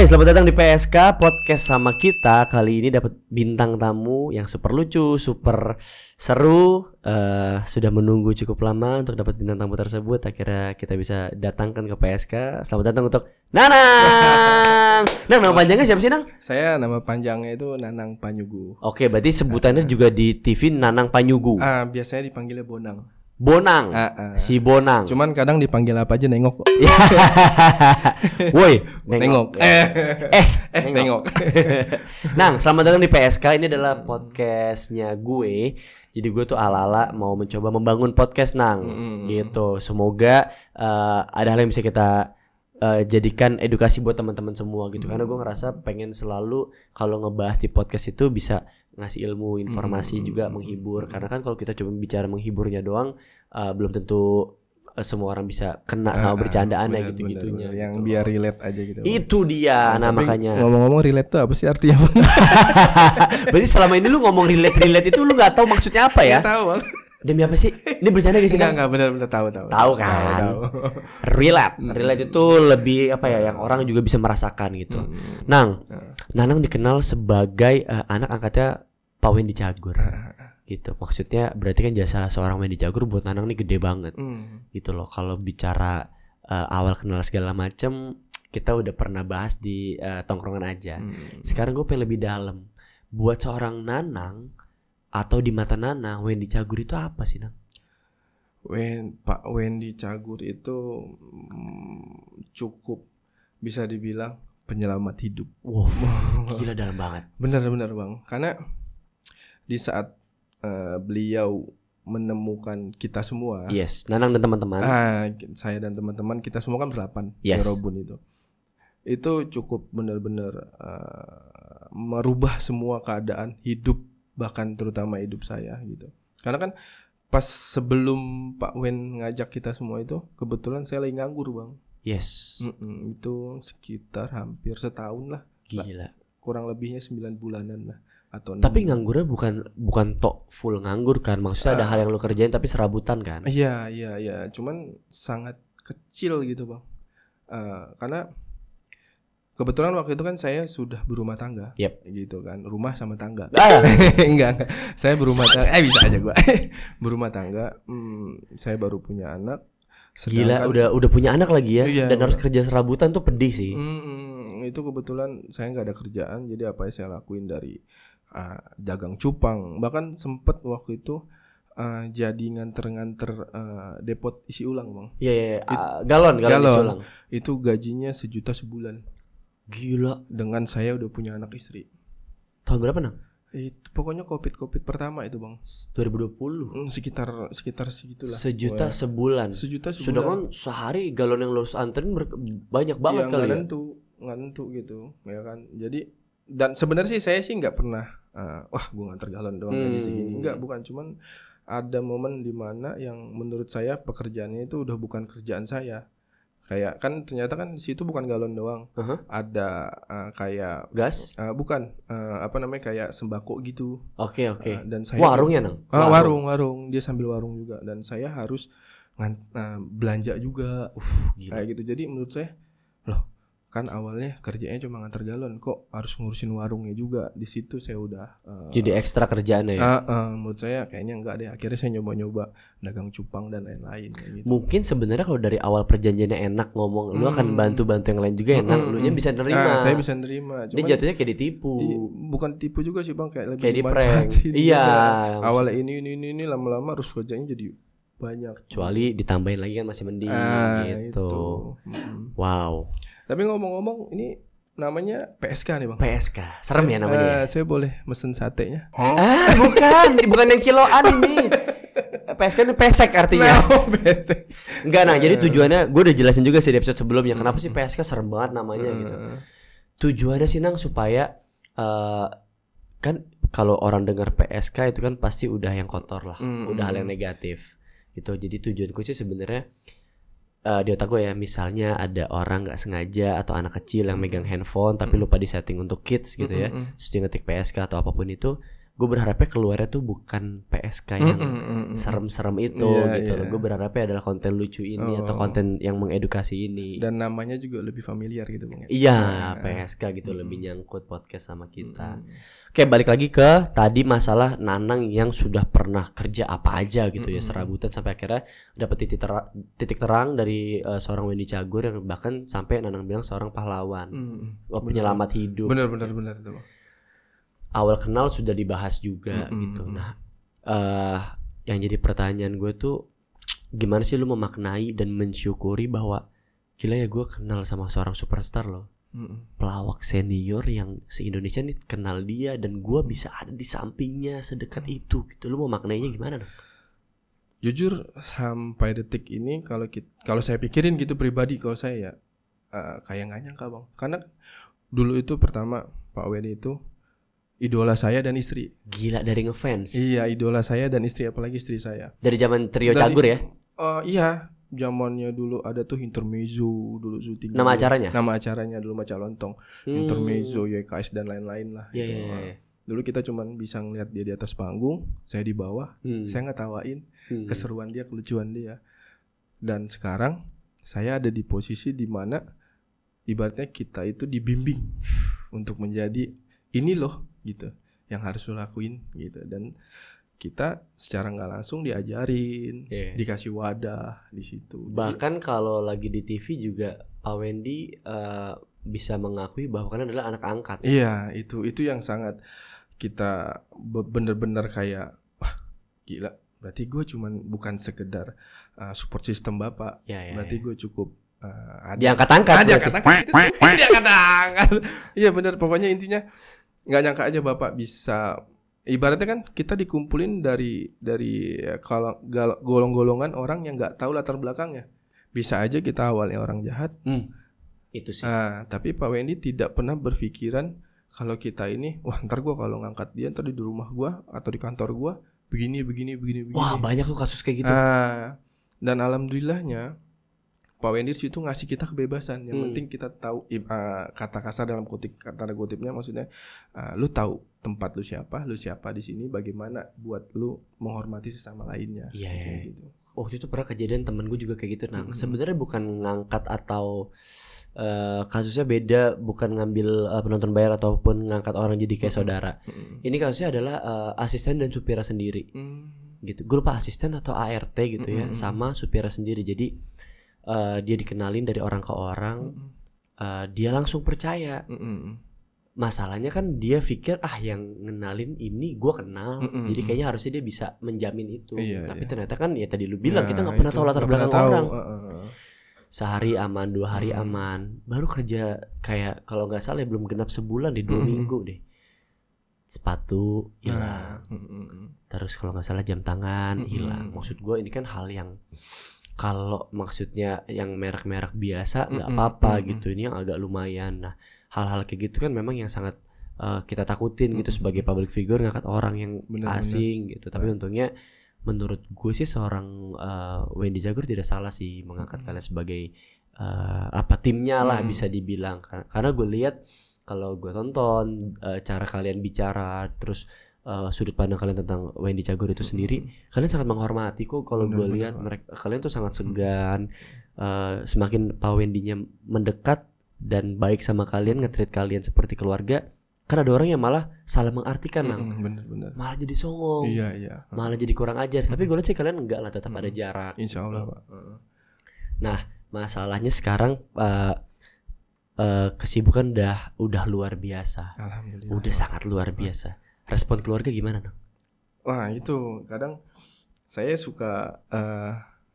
Hai, selamat datang di PSK Podcast sama kita. Kali ini dapat bintang tamu yang super lucu, super seru. Sudah menunggu cukup lama untuk dapat bintang tamu tersebut. Akhirnya kita bisa datangkan ke PSK. Selamat datang untuk Nanang. Nang, nama panjangnya siapa sih, Nang? Saya nama panjangnya itu Nanang Panyugu. Oke, berarti sebutannya juga di TV Nanang Panyugu. Biasanya dipanggilnya Bonang. Bonang, si Bonang. Cuman kadang dipanggil apa aja nengok kok. Woi, nengok. Nengok. Nang, selamat datang di PSK. Ini adalah podcastnya gue. Jadi gue tuh ala-ala mau mencoba membangun podcast, Nang. Gitu. Semoga ada hal yang bisa kita jadikan edukasi buat teman-teman semua gitu. Karena gue ngerasa pengen selalu kalau ngebahas di podcast itu bisa ngasih ilmu, informasi juga menghibur. Karena kan kalau kita coba bicara menghiburnya doang, belum tentu semua orang bisa kena sama bercandaannya gitu-gitunya. Yang gitu. Biar relate aja gitu. Itu dia. Nah makanya ngomong-ngomong relate tuh apa sih artinya? Berarti selama ini lu ngomong relate itu lu nggak tahu maksudnya apa ya? Nggak tahu. Demi apa sih? Ini bercanda gak sih? Enggak benar-benar tahu. Tahu kan? Relate itu lebih apa ya? Yang orang juga bisa merasakan gitu. Nanang dikenal sebagai anak angkatnya Pak Wendy Cagur. Gitu. Maksudnya berarti kan jasa seorang Wendy Cagur buat Nanang nih gede banget. Gitu loh. Kalau bicara awal kenal segala macem, kita udah pernah bahas di tongkrongan aja. Sekarang gue pengen lebih dalam. Buat seorang Nanang atau di mata Nana, Wendy Cagur itu apa sih, Nang? Pak Wendy Cagur itu cukup bisa dibilang penyelamat hidup. Wow, gila dalam banget. Benar Bang. Karena di saat beliau menemukan kita semua. Yes, Nanang dan teman-teman. Saya dan teman-teman kita semua kan berlapan. Yes. Robun itu. Itu cukup benar-benar merubah semua keadaan hidup, bahkan terutama hidup saya gitu. Karena kan pas sebelum Pak Wen ngajak kita semua itu, kebetulan saya lagi nganggur, Bang. Yes. Itu sekitar hampir setahun lah. Gila. Kurang lebihnya 9 bulanan lah atau 6. Tapi nganggurnya bukan tok full nganggur kan? Maksudnya ada hal yang lo kerjain tapi serabutan kan? Iya. Cuman sangat kecil gitu, Bang. Karena kebetulan waktu itu kan saya sudah berumah tangga. Gitu kan. Rumah sama tangga. Enggak. Saya berumah tangga. Bisa aja gua. Berumah tangga. Saya baru punya anak. Gila, udah punya anak lagi ya. Iya, dan harus kerja serabutan tuh pedih sih. Itu kebetulan saya nggak ada kerjaan. Jadi apa yang saya lakuin dari dagang cupang. Bahkan sempet waktu itu jadi nganter depot isi ulang, Bang. Iya. Galon isi ulang. Itu gajinya 1 juta sebulan. Gila. Dengan saya udah punya anak istri. Tahun berapa, Nang? Itu pokoknya COVID pertama itu, Bang. 2020. Sekitar segitulah. 1 juta sebulan. 1 juta sebulan. Sudah kan sehari galon yang lo harus anterin banyak banget kali ya. Nggak nentu gitu, ya kan. Jadi dan sebenarnya sih saya nggak pernah gue nganter galon doang gaji segini. Bukan, cuman ada momen di mana yang menurut saya pekerjaannya itu udah bukan kerjaan saya. Kayak kan ternyata kan di situ bukan galon doang. Ada kayak gas? Bukan, kayak sembako gitu. Oke. Dan saya warung ya, Nang? Warung. Dia sambil warung juga, dan saya harus belanja juga. Gila. Kayak gitu. Jadi menurut saya, loh, kan awalnya kerjanya cuma ngantar galon, kok harus ngurusin warungnya juga. Di situ saya udah jadi ekstra kerjaannya ya. Menurut saya kayaknya enggak deh. Akhirnya saya nyoba-nyoba dagang cupang dan lain-lain gitu. Mungkin sebenarnya kalau dari awal perjanjiannya enak ngomong, lu akan bantu-bantu yang lain juga enak, lu nya bisa nerima. Saya bisa nerima. Ini jatuhnya kayak ditipu. Bukan tipu juga sih, Bang, kayak lebih kayak di prank. Iya. Awalnya ini lama-lama harus kerjanya jadi banyak. Kecuali ditambahin lagi kan masih mending gitu. Wow. Tapi ngomong-ngomong, ini namanya PSK nih, Bang. PSK, serem ya namanya. Saya boleh mesen satenya? Bukan yang kiloan ini. PSK ini pesek artinya. Pesek. Enggak, nah jadi tujuannya gue udah jelasin juga sih di episode sebelumnya. Kenapa sih PSK serem banget namanya gitu. Tujuannya sih, Nang, supaya kan kalau orang dengar PSK itu kan pasti udah yang kotor lah, udah hal yang negatif gitu. Jadi tujuanku sih sebenarnya di otak gue ya, misalnya ada orang nggak sengaja atau anak kecil yang megang handphone tapi lupa di setting untuk kids gitu ya, terus dia ngetik PSK atau apapun itu, gue berharapnya keluarnya tuh bukan PSK yang serem-serem itu gitu loh. Gue berharapnya adalah konten lucu ini atau konten yang mengedukasi ini. Dan namanya juga lebih familiar gitu Bang. Iya, PSK gitu lebih nyangkut podcast sama kita. Oke, balik lagi ke tadi masalah Nanang yang sudah pernah kerja apa aja gitu ya, serabutan sampai akhirnya dapat titik terang dari seorang Wendy Cagur yang bahkan sampai Nanang bilang seorang pahlawan, penyelamat hidup. Benar itu. Awal kenal sudah dibahas juga gitu. Nah, yang jadi pertanyaan gue tuh gimana sih lu memaknai dan mensyukuri bahwa gila ya gue kenal sama seorang superstar loh, pelawak senior yang se-Indonesia nih kenal dia dan gue bisa ada di sampingnya sedekat itu gitu. Lu memaknainya gimana dong? Jujur sampai detik ini kalau saya pikirin gitu pribadi, kalau saya ya kayak nggak nyangka Bang, karena dulu itu pertama Pak Wendy itu idola saya dan istri. Gila, dari ngefans. Iya, idola saya dan istri, apalagi istri saya. Dari zaman trio Cagur ya? Iya, zamannya dulu ada tuh Intermezzo dulu syuting. Nama acaranya? Nama acaranya dulu Maca Lontong. Intermezzo, YKS dan lain-lain lah. Iya. Dulu kita cuman bisa ngeliat dia di atas panggung, saya di bawah. Saya ngetawain keseruan dia, kelucuan dia. Dan sekarang saya ada di posisi di mana ibaratnya kita itu dibimbing untuk menjadi ini loh gitu yang harus lo lakuin gitu, dan kita secara nggak langsung diajarin, dikasih wadah di situ. Bahkan kalau lagi di TV juga Pak Wendy bisa mengakui bahwa kan adalah anak angkat. Iya, itu yang sangat kita bener-bener kayak wah gila, berarti gue cuman bukan sekedar support system bapak, berarti gue cukup diangkat-angkat. Iya benar, pokoknya intinya nggak nyangka aja bapak bisa, ibaratnya kan kita dikumpulin dari kalau golong-golongan orang yang nggak tahu latar belakangnya. Bisa aja kita awalnya orang jahat, itu sih. Tapi Pak Wendy tidak pernah berpikiran kalau kita ini, wah ntar gue kalau ngangkat dia ntar di rumah gue atau di kantor gue begini. Wah banyak tuh kasus kayak gitu. Dan alhamdulillahnya Pak Wendy itu ngasih kita kebebasan. Yang penting kita tahu kata kasar dalam tanda kutipnya, maksudnya lu tahu tempat lu siapa di sini, bagaimana buat lu menghormati sesama lainnya. Iya. Gitu. Waktu itu pernah kejadian temen gue juga kayak gitu. Sebenarnya bukan ngangkat atau kasusnya beda, bukan ngambil penonton bayar ataupun ngangkat orang jadi kayak saudara. Ini kasusnya adalah asisten dan supirnya sendiri. Gitu. Gue lupa asisten atau ART gitu ya, sama supirnya sendiri. Jadi dia dikenalin dari orang ke orang, dia langsung percaya. Masalahnya kan dia pikir yang ngenalin ini gue kenal, jadi kayaknya harusnya dia bisa menjamin itu. Tapi ternyata kan ya tadi lu bilang kita nggak pernah tahu latar belakang orang. Sehari aman, 2 hari aman, baru kerja kayak kalau nggak salah belum genap sebulan di 2 minggu deh. Sepatu hilang, terus kalau nggak salah jam tangan hilang. Maksud gue ini kan hal yang kalau maksudnya yang merek-merek biasa nggak apa-apa gitu, ini yang agak lumayan. Nah hal-hal kayak gitu kan memang yang sangat kita takutin gitu sebagai public figure, ngangkat orang yang asing gitu. Tapi untungnya menurut gue sih seorang Wendy Cagur tidak salah sih mengangkat kalian sebagai timnya lah bisa dibilang. Karena gue lihat kalau gue tonton cara kalian bicara, terus sudut pandang kalian tentang Wendy Cagur itu sendiri, kalian sangat menghormati kok. Kalau gue lihat mereka, kalian tuh sangat segan. Semakin Pak Wendy-nya mendekat dan baik sama kalian, nge-treat kalian seperti keluarga. Kan ada orang yang malah salah mengartikan, bener. malah jadi songong, malah jadi kurang ajar. Tapi gue lihat sih kalian enggak lah, tetap ada jarak. Insya Allah Pak. Nah masalahnya sekarang kesibukan udah luar biasa. Alhamdulillah. Udah sangat luar biasa. Respon keluarga gimana dong? Wah itu kadang saya suka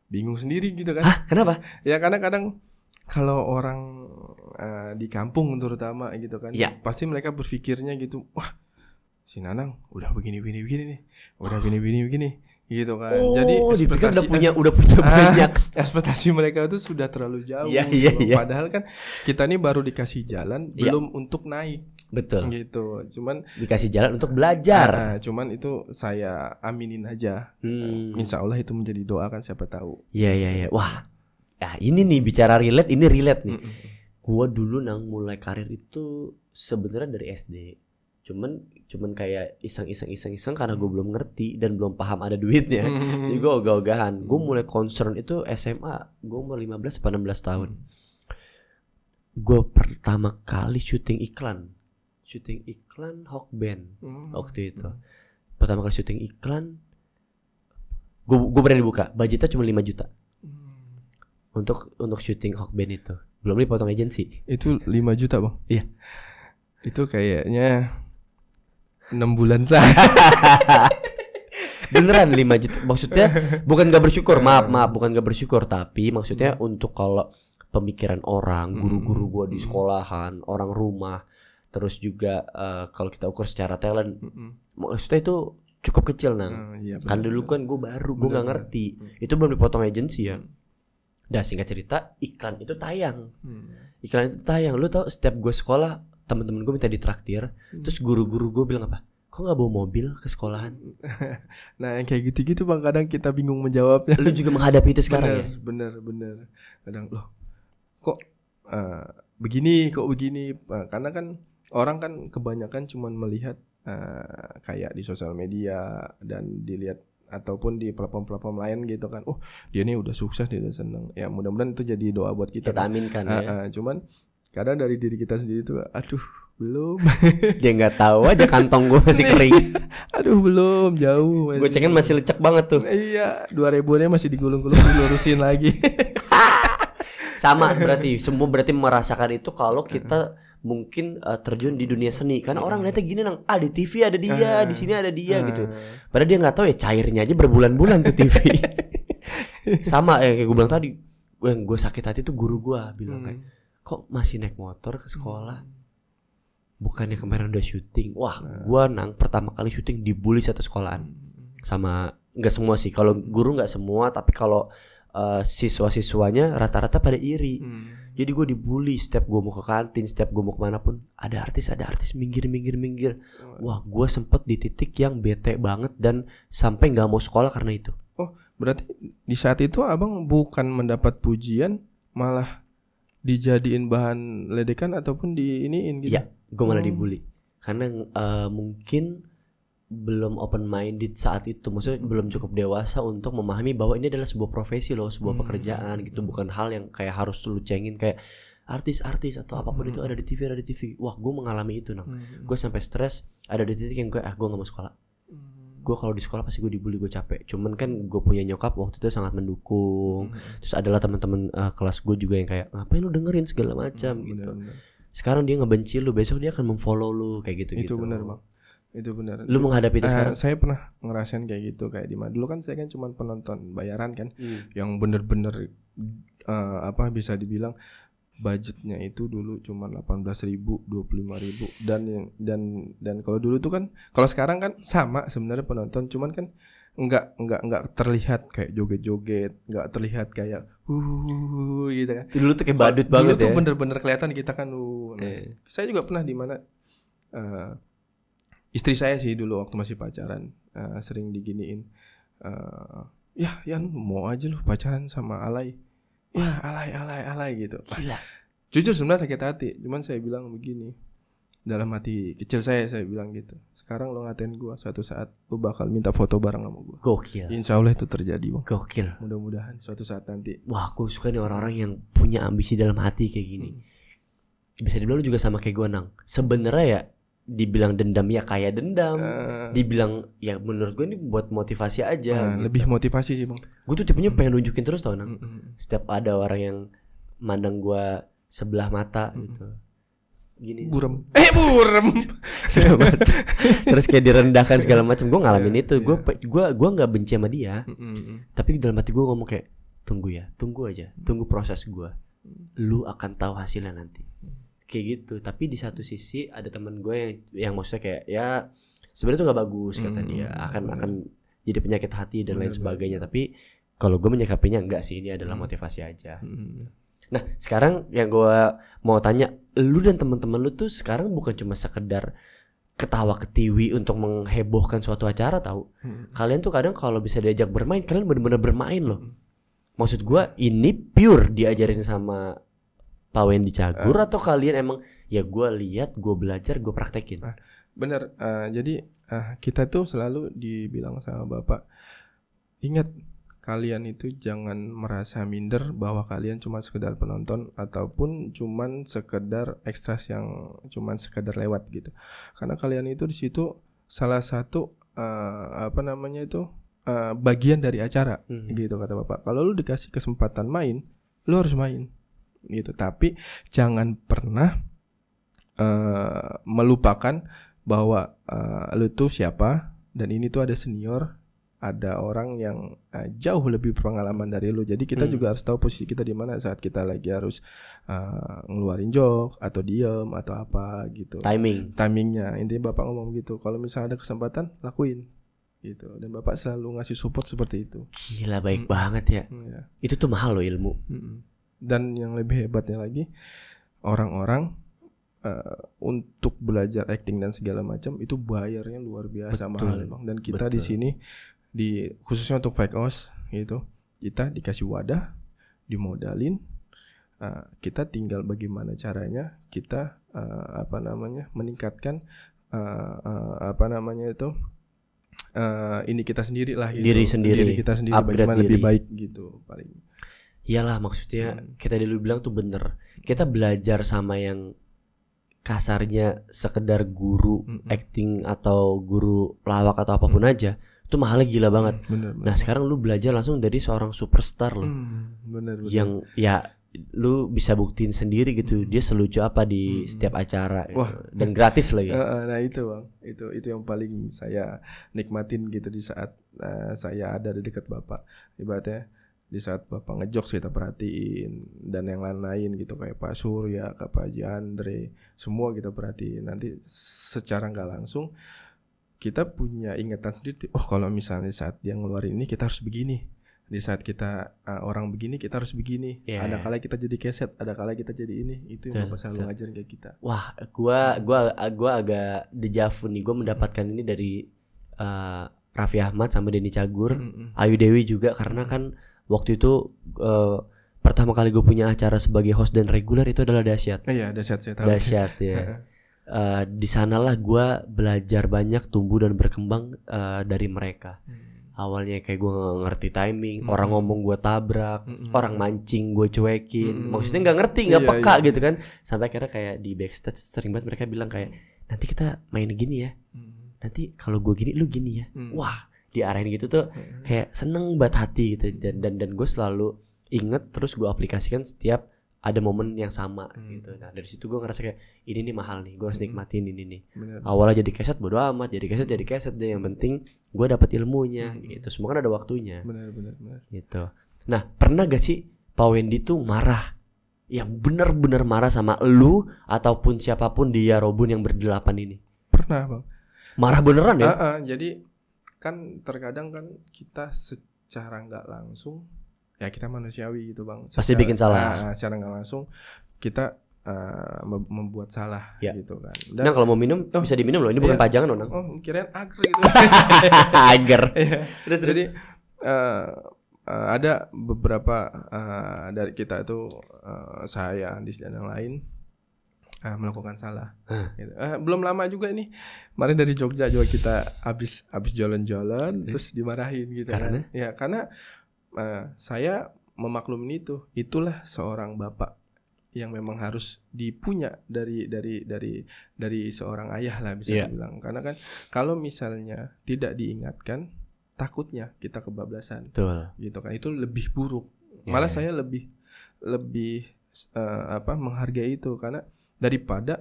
bingung sendiri gitu kan. Hah? Kenapa? Ya karena kadang kalau orang di kampung terutama gitu kan, pasti mereka berpikirnya gitu, wah si Nanang udah begini nih, udah begini gitu kan. Jadi udah punya banyak. Ekspektasi mereka itu sudah terlalu jauh. Padahal kan kita nih baru dikasih jalan, belum untuk naik. Betul. Gitu. Cuman dikasih jalan untuk belajar. Cuman itu saya aminin aja. Insya Allah itu menjadi doa kan, siapa tahu. Iya. Wah. Ya ini nih bicara relate nih. Gua dulu mulai karir itu sebenarnya dari SD. Cuman kayak iseng karena gue belum ngerti dan belum paham ada duitnya. Jadi gue ogah-ogahan. Gue mulai concern itu SMA. Gue umur 15 atau 16 tahun. Gue pertama kali syuting iklan Hokben waktu itu. Pertama kali syuting iklan, gue berani buka. Budgetnya cuma 5 juta untuk syuting Hokben itu. Belum dipotong agensi. Itu 5 juta bang? Iya. Itu kayaknya 6 bulan sah. Beneran 5 juta. Maksudnya bukan gak bersyukur. Maaf bukan gak bersyukur. Tapi maksudnya untuk kalau pemikiran orang, guru-guru gue di sekolahan, orang rumah, terus juga kalau kita ukur secara talent, maksudnya itu cukup kecil iya, kan dulu kan gue baru, gue gak ngerti. Itu belum dipotong agensi ya. Dah singkat cerita, iklan itu tayang. Lu tau setiap gue sekolah, temen-temen gue minta ditraktir. Terus guru-guru gue bilang apa? Kok gak bawa mobil ke sekolahan? Nah yang kayak gitu-gitu bang, kadang kita bingung menjawabnya. Lu juga menghadapi itu sekarang ya? Bener. Kadang loh, kok begini. Karena kan orang kan kebanyakan cuman melihat kayak di sosial media dan dilihat ataupun di platform-platform lain gitu kan. Oh dia nih udah sukses, dia udah seneng. Ya mudah-mudahan itu jadi doa buat kita. Kita aminkan ya. Cuman kadang dari diri kita sendiri tuh, aduh belum. Dia nggak tahu aja kantong gue masih kering. Aduh belum, jauh. Gue cekin masih lecek banget tuh. Iya, 2.000-nya masih digulung-gulung, dilurusin lagi. Sama berarti, semua berarti merasakan itu kalau kita mungkin terjun di dunia seni. Karena orang lihatnya gini di TV ada dia, di sini ada dia gitu. Padahal dia nggak tahu ya cairnya aja berbulan-bulan tuh TV. Sama kayak gue bilang tadi, gue sakit hati tuh guru gue bilang kayak, kok masih naik motor ke sekolah? Bukannya kemarin udah syuting. Wah, gue pertama kali syuting dibully satu sekolahan. Sama nggak semua sih. Kalau guru nggak semua, tapi kalau siswa-siswanya rata-rata pada iri. Jadi gue dibully setiap gue mau ke kantin, setiap gue mau kemana pun ada artis minggir. Wah, gue sempet di titik yang bete banget dan sampai nggak mau sekolah karena itu. Oh, berarti di saat itu abang bukan mendapat pujian, malah dijadiin bahan ledekan ataupun diiniin gitu? Iya, gue malah dibully karena mungkin belum open minded saat itu, maksudnya belum cukup dewasa untuk memahami bahwa ini adalah sebuah profesi loh, sebuah pekerjaan gitu, bukan hal yang kayak harus lu cengin kayak artis atau apapun itu ada di TV. Wah, gue mengalami itu gue sampai stres, ada di titik yang gue nggak mau sekolah. Gue kalau di sekolah pasti gue dibully, gue capek. Cuman kan gue punya nyokap waktu itu sangat mendukung. Terus adalah teman-teman kelas gue juga yang kayak ngapain lu dengerin segala macam gitu. Sekarang dia ngebenci lu, besok dia akan memfollow lu kayak gitu. Itu benar bang. Itu benar. Lu menghadapi itu sekarang? Saya pernah ngerasain kayak gitu, kayak di mana dulu kan saya kan cuma penonton bayaran kan, yang bener-bener bisa dibilang budgetnya itu dulu cuma 18.000, 25.000 dan kalau dulu tuh kan, kalau sekarang kan sama sebenarnya penonton, cuman kan enggak terlihat kayak joget-joget, enggak terlihat kayak gitu kan. Dulu tuh kayak badut banget ya. Dulu tuh bener-bener kelihatan kita kan Saya juga pernah di mana istri saya sih dulu waktu masih pacaran sering diginiin, ya Yan mau aja lu pacaran sama alay. Ya alay gitu. Gila. Jujur sebenarnya sakit hati, cuman saya bilang begini, dalam hati kecil saya bilang gitu, sekarang lo ngatain gue, suatu saat lo bakal minta foto bareng sama gue. Gokil. Insya Allah itu terjadi bang. Gokil. Mudah-mudahan suatu saat nanti. Wah, aku suka nih orang-orang yang punya ambisi dalam hati kayak gini. Bisa dibilang lu juga sama kayak gue sebenarnya ya, dibilang dendam ya kayak dendam, dibilang ya menurut gue ini buat motivasi aja. Lebih motivasi sih bang. Gue tuh tipenya pengen nunjukin terus tau setiap ada orang yang mandang gue sebelah mata gitu, gini burem terus kayak direndahkan segala macam. Gue ngalamin itu. Gue nggak benci sama dia, tapi dalam hati gue ngomong kayak tunggu aja, tunggu proses gue, lu akan tahu hasilnya nanti. Kayak gitu. Tapi di satu sisi ada teman gue yang maksudnya kayak ya sebenarnya tuh nggak bagus kata dia, akan jadi penyakit hati dan lain sebagainya. Tapi kalau gue menyikapinya enggak sih, ini adalah motivasi aja. Nah sekarang yang gue mau tanya, lu dan teman-teman lu tuh sekarang bukan cuma sekedar ketawa ketiwi untuk menghebohkan suatu acara tahu. Kalian tuh kadang kalau bisa diajak bermain, kalian benar-benar bermain loh. Maksud gue ini pure diajarin sama Pak Wendy Cagur atau kalian emang ya gue lihat, gue belajar, gue praktekin? Bener. Jadi kita tuh selalu dibilang sama bapak, ingat kalian itu jangan merasa minder bahwa kalian cuma sekedar penonton ataupun cuman sekedar ekstras yang cuman sekedar lewat gitu. Karena kalian itu di situ salah satu bagian dari acara gitu kata bapak. Kalau lu dikasih kesempatan main, lu harus main gitu. Tapi jangan pernah melupakan bahwa lu tuh siapa dan ini tuh ada senior, ada orang yang jauh lebih berpengalaman dari lu. Jadi kita juga harus tahu posisi kita di mana saat kita lagi harus ngeluarin joke atau diem atau apa gitu. Timingnya. Intinya bapak ngomong gitu. Kalau misalnya ada kesempatan, lakuin gitu. Dan bapak selalu ngasih support seperti itu. Gila baik banget ya. Itu tuh mahal loh ilmu. Dan yang lebih hebatnya lagi, orang-orang untuk belajar acting dan segala macam itu bayarnya luar biasa mahal emang. Dan kita di sini khususnya untuk Fake Os gitu, kita dikasih wadah, dimodalin, kita tinggal bagaimana caranya kita meningkatkan ini kita sendiri lah gitu. Diri kita sendiri bagaimana lebih baik gitu paling. Iyalah maksudnya kita dulu bilang tuh bener. Kita belajar sama yang kasarnya sekedar guru acting atau guru lawak atau apapun aja, itu mahalnya gila banget. Bener. Nah sekarang lu belajar langsung dari seorang superstar loh. Bener. Yang ya lu bisa buktiin sendiri gitu, dia selucu apa di setiap acara. Wah. Dan gratis lagi. Nah itu bang, itu yang paling saya nikmatin gitu di saat saya ada di dekat bapak. Ibaratnya di saat bapak ngejokes kita perhatiin, dan yang lain-lain gitu kayak Pak Surya, Pak Haji Andre, semua kita perhatiin. Nanti secara nggak langsung kita punya ingatan sendiri. Oh kalau misalnya saat dia ngeluarin ini kita harus begini, di saat kita orang begini kita harus begini. Ada kala kita jadi keset, ada kala kita jadi ini. Itu yang bapak selalu ngajarin kayak kita. Wah, gua agak dejavu nih. Gua mendapatkan ini dari Raffi Ahmad sama Denny Cagur, Ayu Dewi juga, karena kan waktu itu pertama kali gue punya acara sebagai host dan reguler itu adalah Dahsyat. Iya, Dahsyat saya tahu. Dahsyat ya. Di sanalah gue belajar banyak, tumbuh dan berkembang dari mereka. Awalnya kayak gue gak ngerti timing, orang ngomong gue tabrak, orang mancing gue cuekin. Maksudnya gak ngerti, gak peka gitu kan. Sampai akhirnya kayak di backstage sering banget mereka bilang kayak, nanti kita main gini ya, nanti kalau gue gini lu gini ya. Wah, diarahin gitu tuh kayak seneng banget hati gitu. Dan gue selalu inget, terus gue aplikasikan setiap ada momen yang sama gitu. Nah dari situ gue ngerasa kayak ini nih mahal nih, gue harus nikmatin ini nih. Awalnya jadi keset bodo amat, jadi keset deh, yang penting gue dapet ilmunya gitu. Semua kan ada waktunya. Benar. Gitu. Nah pernah gak sih Pak Wendy tuh marah, yang bener-bener marah sama lu ataupun siapapun di Yarobun yang berdelapan ini? Pernah bang. Marah beneran ya? Jadi kan terkadang kan kita secara nggak langsung ya kita manusiawi gitu bang. Pasti bikin salah. Secara nggak langsung kita membuat salah gitu kan. Dan kalau mau minum bisa diminum loh. Ini bukan pajangan loh. Oh kirain agar gitu. Agar. Terus jadi ada beberapa dari kita itu saya Andis dan yang lain melakukan salah. Gitu. Belum lama juga ini, kemarin dari Jogja juga kita habis jalan-jalan terus dimarahin gitu. Karena? Kan? Ya karena saya memaklumin itulah seorang bapak yang memang harus dipunya dari seorang ayah lah bisa dibilang. Karena kan kalau misalnya tidak diingatkan, takutnya kita kebablasan. Betul. Gitu kan, itu lebih buruk. Malah saya lebih menghargai itu, karena daripada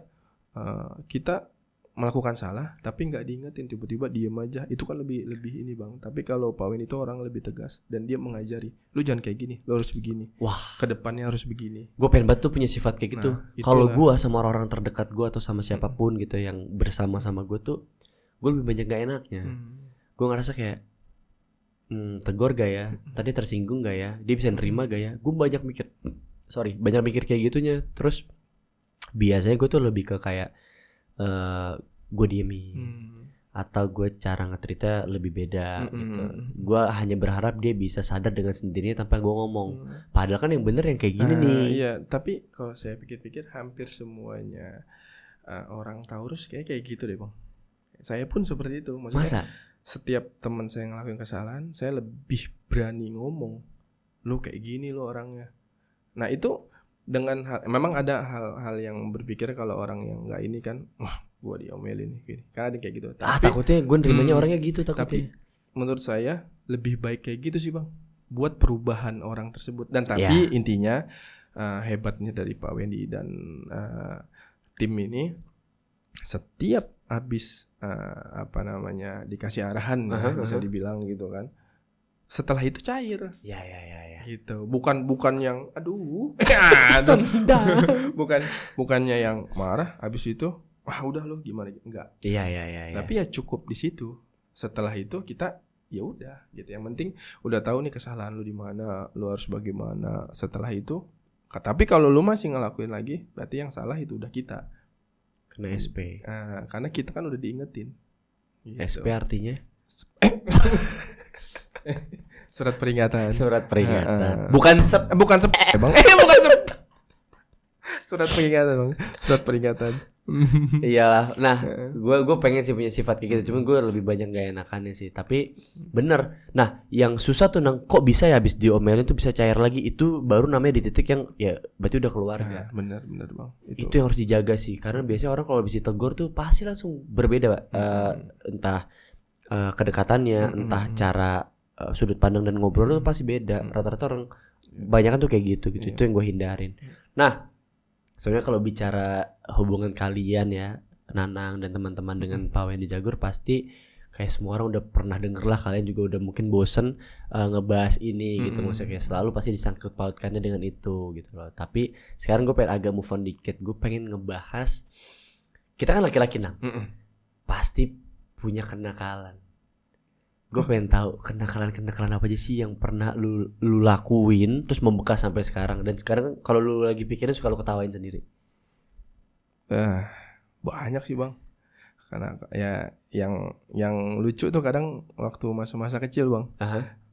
kita melakukan salah tapi nggak diingetin, tiba-tiba diem aja, itu kan lebih ini bang. Tapi kalau Pak Wen itu orang lebih tegas dan dia mengajari, lu jangan kayak gini, lu harus begini. Wah, kedepannya harus begini. Gue pengen banget tuh punya sifat kayak gitu. Kalau gue sama orang-orang terdekat gue atau sama siapapun gitu yang bersama sama gue tuh, gue lebih banyak gak enaknya. Gue ngerasa kayak tegur gak ya, tadi tersinggung gak ya, dia bisa nerima gak ya. Gue banyak mikir kayak gitunya. Terus biasanya gue tuh lebih ke kayak gue diemin atau gue cara nge-treatnya lebih beda gitu. Gue hanya berharap dia bisa sadar dengan sendirinya tanpa gue ngomong. Padahal kan yang bener yang kayak gini nih. Iya, tapi kalau saya pikir-pikir hampir semuanya orang Taurus kayak gitu deh bang. Saya pun seperti itu. Maksudnya Masa? setiap teman saya ngelakuin kesalahan, saya lebih berani ngomong, lu kayak gini lu orangnya. Nah itu dengan memang ada hal-hal yang berpikir kalau orang yang nggak ini kan, wah gua diomelin gini, kan ada kayak gitu. Takutnya gue nerimanya orangnya gitu takutnya. Tapi menurut saya lebih baik kayak gitu sih bang, buat perubahan orang tersebut. Dan tapi intinya hebatnya dari Pak Wendy dan tim ini, setiap habis dikasih arahan bisa dibilang gitu kan, setelah itu cair. Ya. Gitu. Bukan yang bukannya yang marah habis itu wah udah lo gimana, enggak. Iya. Tapi ya cukup di situ. Setelah itu kita ya udah gitu. Yang penting udah tahu nih kesalahan lu di mana, lu harus bagaimana. Setelah itu tapi kalau lu masih ngelakuin lagi, berarti yang salah itu udah kita. Kena SP. Karena kita kan udah diingetin. Gitu. SP artinya? Surat peringatan. Bukan bukan Bang. Surat peringatan, Bang. Surat peringatan. Iyalah. Nah, gue pengen sih punya sifat kayak gitu, cuman gue lebih banyak gak enakannya sih. Tapi bener. Nah, yang susah tuh Nang, kok bisa ya habis diomelin tuh bisa cair lagi. Itu baru namanya di titik yang ya berarti udah keluarga. Bener Bang. Itu yang harus dijaga sih. Karena biasanya orang kalau habis ditegur tuh pasti langsung berbeda, Pak. Entah kedekatannya, entah cara sudut pandang dan ngobrol tuh pasti beda. Rata-rata orang banyak kan tuh kayak gitu. Itu yang gue hindarin. Nah, sebenarnya kalau bicara hubungan kalian ya, Nanang dan teman-teman dengan Pak Wendy Cagur, pasti kayak semua orang udah pernah denger lah. Kalian juga udah mungkin bosen ngebahas ini gitu. Maksudnya kayak selalu pasti disangkut pautkannya dengan itu gitu loh. Tapi sekarang gue pengen agak move on dikit. Gue pengen ngebahas, kita kan laki-laki Nang, pasti punya kenakalan. Gue pengen tahu kenakalan apa aja sih yang pernah lu lakuin terus membekas sampai sekarang. Dan sekarang kalau lu lagi pikirin suka lu ketawain sendiri. Banyak sih Bang. Karena ya yang lucu tuh kadang waktu masa-masa kecil Bang.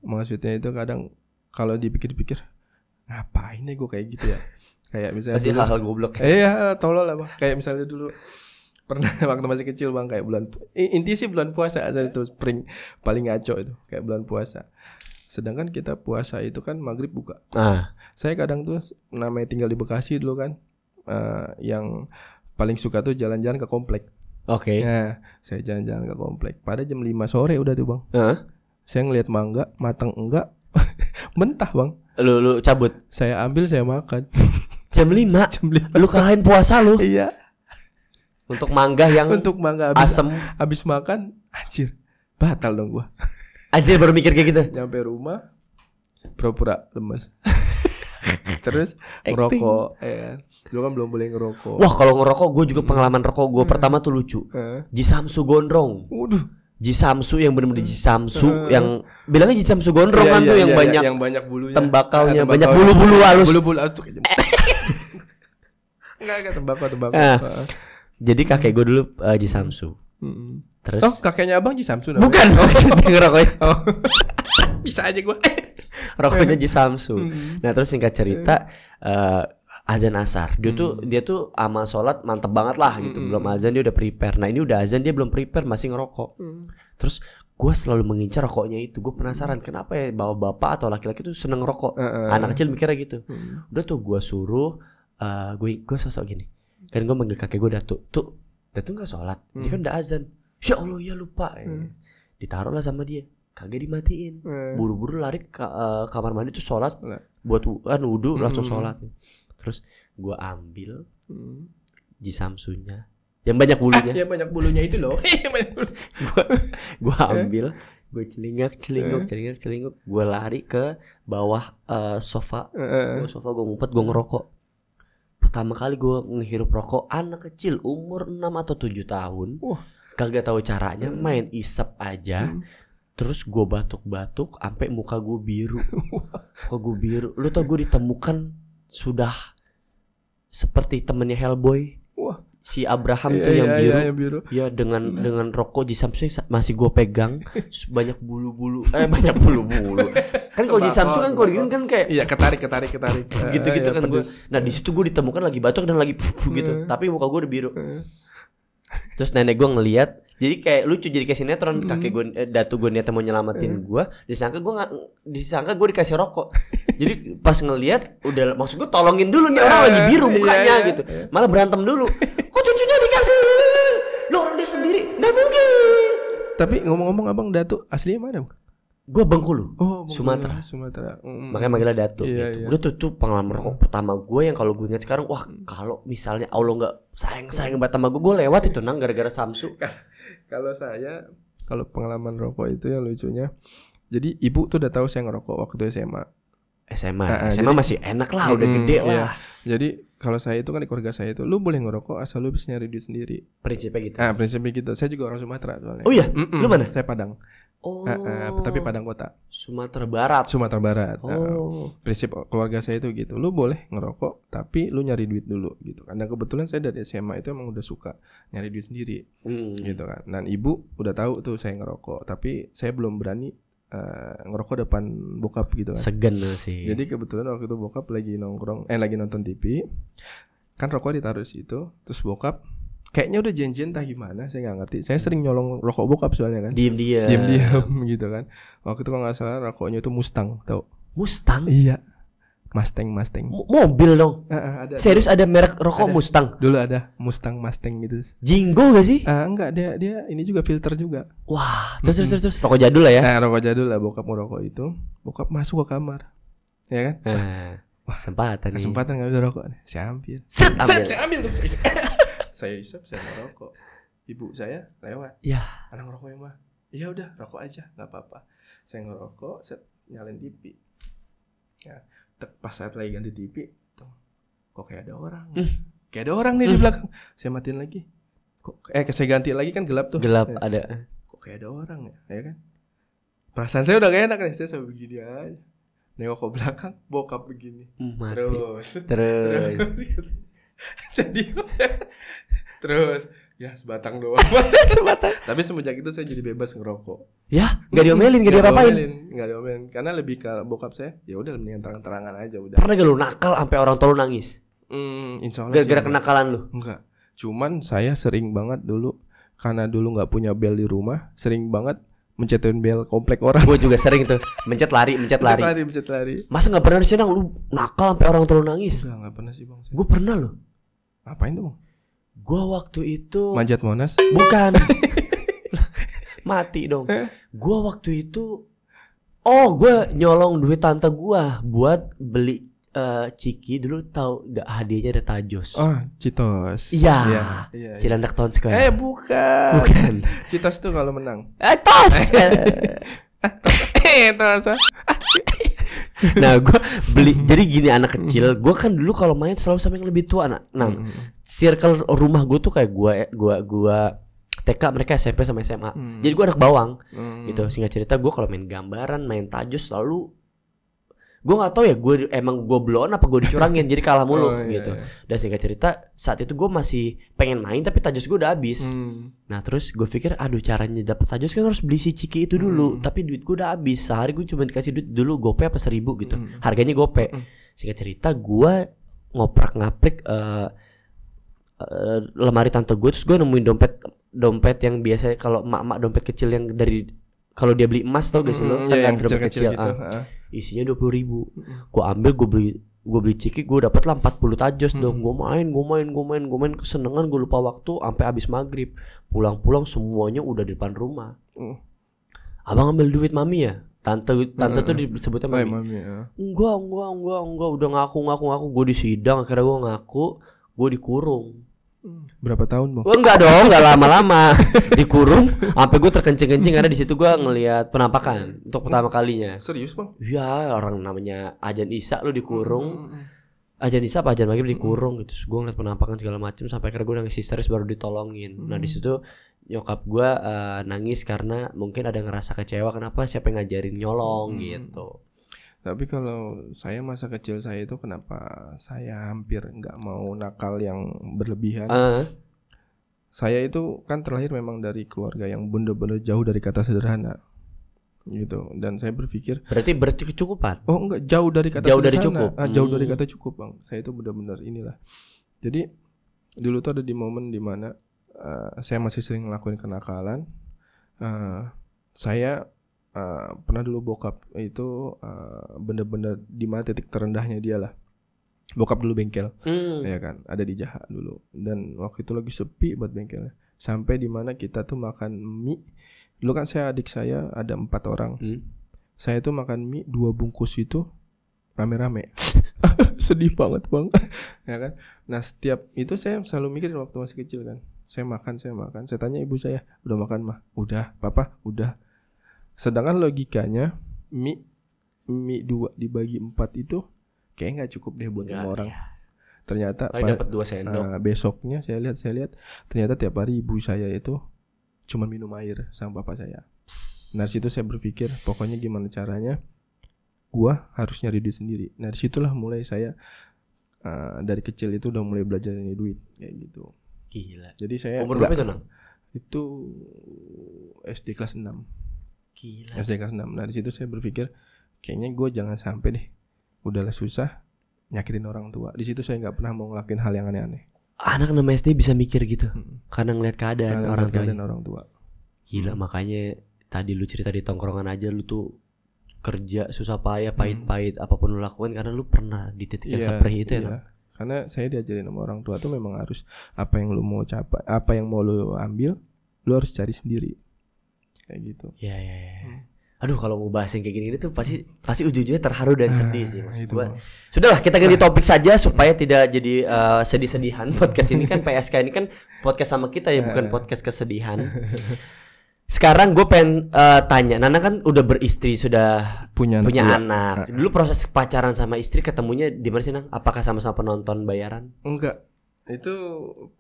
Maksudnya itu kadang kalau dipikir-pikir, ngapain nih gue kayak gitu ya. Kayak misalnya pasti hal-hal goblok. Iya, tolol lah Bang. Kayak misalnya dulu pernah waktu masih kecil Bang, kayak inti sih bulan puasa ada itu paling ngaco itu kayak bulan puasa. Sedangkan kita puasa itu kan maghrib buka. Saya kadang tuh namanya tinggal di Bekasi dulu kan, yang paling suka tuh jalan-jalan ke komplek. Oke. Nah, saya jalan-jalan ke komplek. Pada jam 5 sore udah tuh Bang. Saya ngeliat mangga matang enggak, mentah Bang. Lu cabut. Saya ambil, saya makan. Jam 5. Lu kalahin puasa lu. Iya. Untuk mangga asem. Habis makan, anjir, batal dong gua. Anjir baru mikir kayak gitu. Nyampe rumah, pura-pura lemes. Terus ngerokok, ya. Dulu kan belum boleh ngerokok. Wah, kalau ngerokok gue juga pengalaman rokok gue pertama tuh lucu. Jisamsu gondrong. Waduh. Jisamsu yang benar-benar Jisamsu yang bilangnya Jisamsu gondrong kan tuh yang banyak bulunya. Tembakaunya banyak bulu-bulu halus. Bulu-bulu halus tuh kayak enggak tembakau. Jadi kakek gue dulu Jisamsu. Terus kakeknya abang Jisamsu namanya? Bukan, maksudnya ngerokoknya. Bisa aja gue. Rokoknya Jisamsu. Nah terus singkat cerita, azan asar. Dia tuh amal sholat mantep banget lah gitu. Belum azan dia udah prepare. Nah ini udah azan dia belum prepare, masih ngerokok. Terus gue selalu mengincar rokoknya itu. Gue penasaran kenapa ya bapak atau laki-laki tuh seneng rokok. Anak kecil mikirnya gitu. Udah tuh gue suruh, gue sosok gini. Kan gue manggil kakek gue Datuk gak sholat. Dia kan udah azan. Ya Allah ya lupa. Ditaruh lah sama dia, kagak dimatiin. Buru-buru lari ke kamar mandi tuh sholat. Buat wudu langsung sholat. Terus gue ambil Jisamsunya yang banyak bulunya. Yang banyak bulunya itu loh. Gue ambil, gue celinguk. Gue lari ke bawah sofa. Gue ngumpet, gue ngerokok. Pertama kali gue ngehirup rokok, anak kecil umur 6 atau 7 tahun. Kagak tahu caranya, main isep aja. Terus gue batuk-batuk sampai muka gue biru. Lu tau gue ditemukan sudah seperti temennya Hellboy. Si Abraham tuh yang biru. Ya dengan rokok Jisamsu masih gue pegang, banyak bulu-bulu. Banyak bulu-bulu. Kan kalau Jisamsu kan kalau gini kan kayak ketarik. Gitu kan gue. Nah di situ gue ditemukan lagi batuk dan lagi gitu. Tapi muka gue udah biru. Terus nenek gue ngeliat Jadi kayak lucu, jadi kayak sinetron. Kakek gue, datu gue niatnya mau nyelamatin gue, disangka gue dikasih rokok. Jadi pas ngelihat udah, maksud gue tolongin dulu nih orang lagi biru mukanya gitu, malah berantem dulu. Kok cucunya dikasih? Lo orang dia sendiri, nggak mungkin. Tapi ngomong-ngomong abang Datu aslinya mana? Gue Bengkulu, Bengkulu, Sumatera. Makanya manggilnya Datu gitu. Udah tuh pengalaman rokok pertama gue yang kalau gue ingat sekarang, wah kalau misalnya Allah nggak sayang banget sama gue lewat itu nang gara-gara Samsu. Kalau pengalaman rokok itu yang lucunya, jadi ibu tuh udah tahu saya ngerokok waktu SMA jadi, masih enak lah, udah gede lah. Jadi kalau saya itu kan di keluarga saya itu, lu boleh ngerokok asal lu bisa nyari duit sendiri. Prinsipnya gitu. Prinsipnya gitu. Saya juga orang Sumatera soalnya. Oh iya, lu mana? Saya Padang. Tapi Padang kota. Sumatera Barat. Prinsip keluarga saya itu gitu. Lu boleh ngerokok, tapi lu nyari duit dulu gitu. Karena kebetulan saya dari SMA itu emang udah suka nyari duit sendiri, gitu kan. Dan ibu udah tahu tuh saya ngerokok, tapi saya belum berani ngerokok depan bokap gitu kan. Segan sih. Jadi kebetulan waktu itu bokap lagi lagi nonton TV, kan rokok ditaruh situ, terus bokap kayaknya udah janjian entah gimana, saya nggak ngerti. Saya sering nyolong rokok bokap soalnya kan. Diam gitu kan. Waktu itu kalau nggak salah rokoknya itu Mustang, tau? Mustang? Iya. Mustang. Mobil dong. Ada. Serius ada merek rokok ada. Mustang? Dulu ada Mustang gitu. Jinggo gak sih? Enggak, dia ini juga filter juga. Wah, terus rokok jadul lah ya. Rokok jadul lah, bokap ngerokok itu. Bokap masuk ke kamar. Ya kan? Wah, kesempatan ngambil rokok nih. Saya ambil. Saya ambil tuh. Saya isap, saya ngerokok. Ibu saya lewat. Ya. Anak ngerokok ya mah. Iya udah, rokok aja, nggak apa-apa. Saya ngerokok, nyalain TV. Ya. Pas saat lagi ganti TV, kok kayak ada orang. Kayak ada orang nih di belakang. Saya matiin lagi. Saya ganti lagi kan gelap tuh. Gelap ada. Kok kayak ada orang ya kan? Perasaan saya udah gak enak nih. Saya sampai begini aja. Nengok ke belakang, bokap begini. Terus. Jadi terus ya sebatang doang. Tapi semenjak itu saya jadi bebas ngerokok. Ya, enggak diomelin, enggak diapa-apain. Enggak diomelin karena lebih ke bokap saya. Ya udah mendingan terang-terangan aja udah. Pernah gak lu nakal sampai orang tua lu nangis? Insyaallah. Gara-gara kenakalan lu? Enggak. Cuman saya sering banget dulu karena dulu enggak punya bel di rumah, sering banget mencetin bel komplek orang. Gue juga sering tuh mencet lari. Masa enggak pernah disenang lu nakal sampai orang tua lu nangis? Enggak pernah sih, Bang. Gue pernah loh. Ngapain tuh, Bang? Gua waktu itu manjat Monas? Bukan. Mati dong. Gua waktu itu gua nyolong duit tante gua buat beli ciki. Dulu tahu enggak hadiahnya ada tajos. Citos. Iya. Cilandak Town Square. Bukan. Citos tuh kalau menang. Tos. Tos. Nah gue beli. Jadi gini, anak kecil gue kan dulu kalau main selalu sama yang lebih tua. Circle rumah gue tuh kayak gue TK, mereka SMP sama SMA. Jadi gue anak bawang gitu. Singkat cerita, gue kalau main gambaran, main tajus selalu, gue nggak tahu ya, gue emang gue blown apa gue dicurangin. Jadi kalah mulu gitu. Dan singkat cerita, saat itu gue masih pengen main tapi tajus gue udah habis. Nah terus gue pikir, aduh caranya dapet tajus kan harus beli si ciki itu dulu. Tapi duit gue udah habis. Sehari gue cuma dikasih duit dulu gope apa 1.000 gitu. Harganya gope. Singkat cerita, gue ngoprak-ngaprik lemari tante gue. Terus gue nemuin dompet yang biasa kalau emak-emak, dompet kecil yang dari kalau dia beli emas, tau gak sih lo? Kan yang dompet kecil gitu. Isinya 20.000. Gue ambil, gue beli ciki, gue dapet lah 40 tajos dong. Gue main kesenengan, gue lupa waktu sampai habis maghrib. Pulang semuanya udah di depan rumah. Abang ambil duit mami ya? Tante tuh disebutnya mami. Enggak, udah ngaku. Gue disidang, akhirnya gue ngaku, gue dikurung. Berapa tahun, Bang? Enggak dong, enggak lama-lama. Dikurung sampai gue terkencing-kencing karena di situ gue ngelihat penampakan untuk pertama kalinya. Serius, Bang? Iya, orang namanya Ajan Isa lu dikurung. Ajan Isa apa Ajan Maghrib dikurung gitu. Gue ngeliat penampakan segala macam sampai akhirnya gue nangis histeris baru ditolongin. Nah, di situ nyokap gue nangis karena mungkin ada ngerasa kecewa kenapa siapa yang ngajarin nyolong gitu. Tapi kalau saya masa kecil saya itu kenapa saya hampir nggak mau nakal yang berlebihan. Saya itu kan terlahir memang dari keluarga yang bener-bener jauh dari kata sederhana gitu. Dan saya berpikir berarti berkecukupan. Oh enggak, jauh dari kata jauh sederhana. Dari cukup. Jauh dari kata cukup, Bang. Saya itu benar-benar inilah. Jadi dulu tuh ada di momen dimana saya masih sering ngelakuin kenakalan. Saya pernah dulu bokap itu bener-bener di mana titik terendahnya dia lah. Bokap dulu bengkel, ya kan, ada di Jaha dulu. Dan waktu itu lagi sepi buat bengkelnya. Sampai di mana kita tuh makan mie. Dulu kan adik saya ada 4 orang. Saya tuh makan mie 2 bungkus itu rame-rame. Sedih banget bang, ya kan. Nah setiap itu saya selalu mikirin waktu masih kecil kan. Saya makan. Saya tanya ibu saya, udah makan mah? Udah, papa? Udah. Sedangkan logikanya mie 2 dibagi 4 itu kayaknya nggak cukup deh buat 5 orang. Ya. Ternyata dapat 2 sendok. Besoknya saya lihat ternyata tiap hari ibu saya itu cuma minum air sama bapak saya. Nah situ saya berpikir pokoknya gimana caranya gua harus nyari duit sendiri. Nah disitulah mulai saya dari kecil itu udah mulai belajar nyari duit kayak gitu. Gila. Jadi saya umur berapa itu Nang? Itu SD kelas 6. Gila. SD kelas 6. Nah di situ saya berpikir kayaknya gue jangan sampai deh udahlah susah nyakitin orang tua. Di situ saya nggak pernah mau ngelakuin hal yang aneh-aneh. Anak 6 SD bisa mikir gitu karena ngeliat keadaan orang tua. Gila, makanya tadi lu cerita di tongkrongan aja lu tuh kerja susah payah pahit-pahit apapun lu lakukan karena lu pernah di titik yang seperti itu ya. Karena saya diajarin sama orang tua tuh memang harus apa yang lu mau capai, apa yang mau lu ambil, lu harus cari sendiri. Kayak gitu. Ya. Aduh kalau mau bahas yang kayak gini tuh pasti ujung-ujungnya terharu dan sedih sih maksud gua. Sudahlah kita ganti topik saja supaya tidak jadi sedih-sedihan. Podcast ini kan PSK ini kan podcast sama kita ya, bukan podcast kesedihan. Sekarang gue pengen tanya, Nana kan udah beristri, sudah punya anak. Dulu proses pacaran sama istri ketemunya di mana sih, Nang? Apakah sama-sama penonton bayaran? Enggak. Itu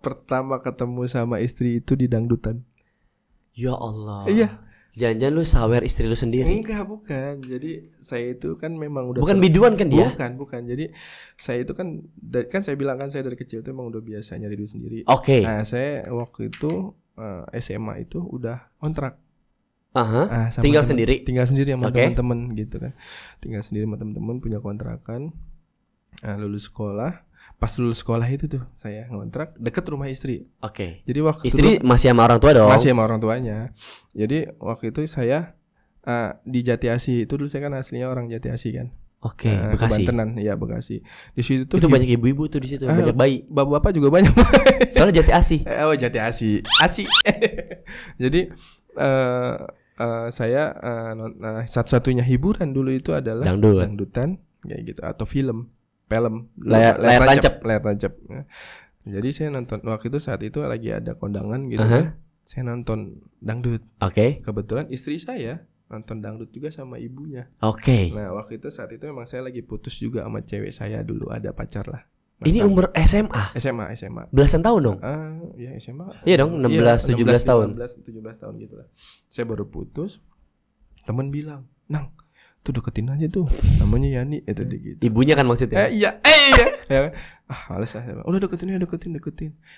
pertama ketemu sama istri itu di dangdutan. Ya Allah. Iya. Jangan-jangan lu sawer istri lu sendiri? Enggak, bukan. Jadi saya itu kan memang udah bukan biduan kan dia? Bukan. Jadi saya itu kan saya bilang kan saya dari kecil itu emang udah biasa nyari duit sendiri. Oke. Nah, saya waktu itu SMA itu udah kontrak. Tinggal sendiri sama teman-teman gitu kan. Tinggal sendiri sama teman-teman, punya kontrakan. Lulus sekolah. Pas lulus sekolah itu tuh saya ngontrak deket rumah istri. Oke. Jadi waktu istri itu masih sama orang tua dong? Masih sama orang tuanya. Jadi waktu itu saya di Jati Asih itu dulu saya kan aslinya orang Jati Asih kan. Oke, Bekasi. Kebantenan, ya Bekasi. Di situ tuh itu banyak ibu-ibu tuh di situ, banyak bayi. Bapak-bapak juga banyak. Soalnya Jati Asih. Jati Asih. Jadi saya satu-satunya hiburan dulu itu adalah dangdutan kayak gitu atau film layar tancap. Jadi saya nonton waktu itu saat itu lagi ada kondangan gitu kan. Saya nonton dangdut. Oke. Kebetulan istri saya nonton dangdut juga sama ibunya. Oke. Nah waktu itu saat itu memang saya lagi putus juga sama cewek saya dulu, ada pacar lah. Ini umur SMA? SMA. Belasan tahun dong? Ya SMA. Iya dong, 16-17 tahun. 16-17 tahun gitu lah. Saya baru putus. Temen bilang, Nang, tuh deketin aja tuh, namanya Yani itu gitu. Ibunya kan maksudnya? Iya. Ya. Males lah. Udah deketin.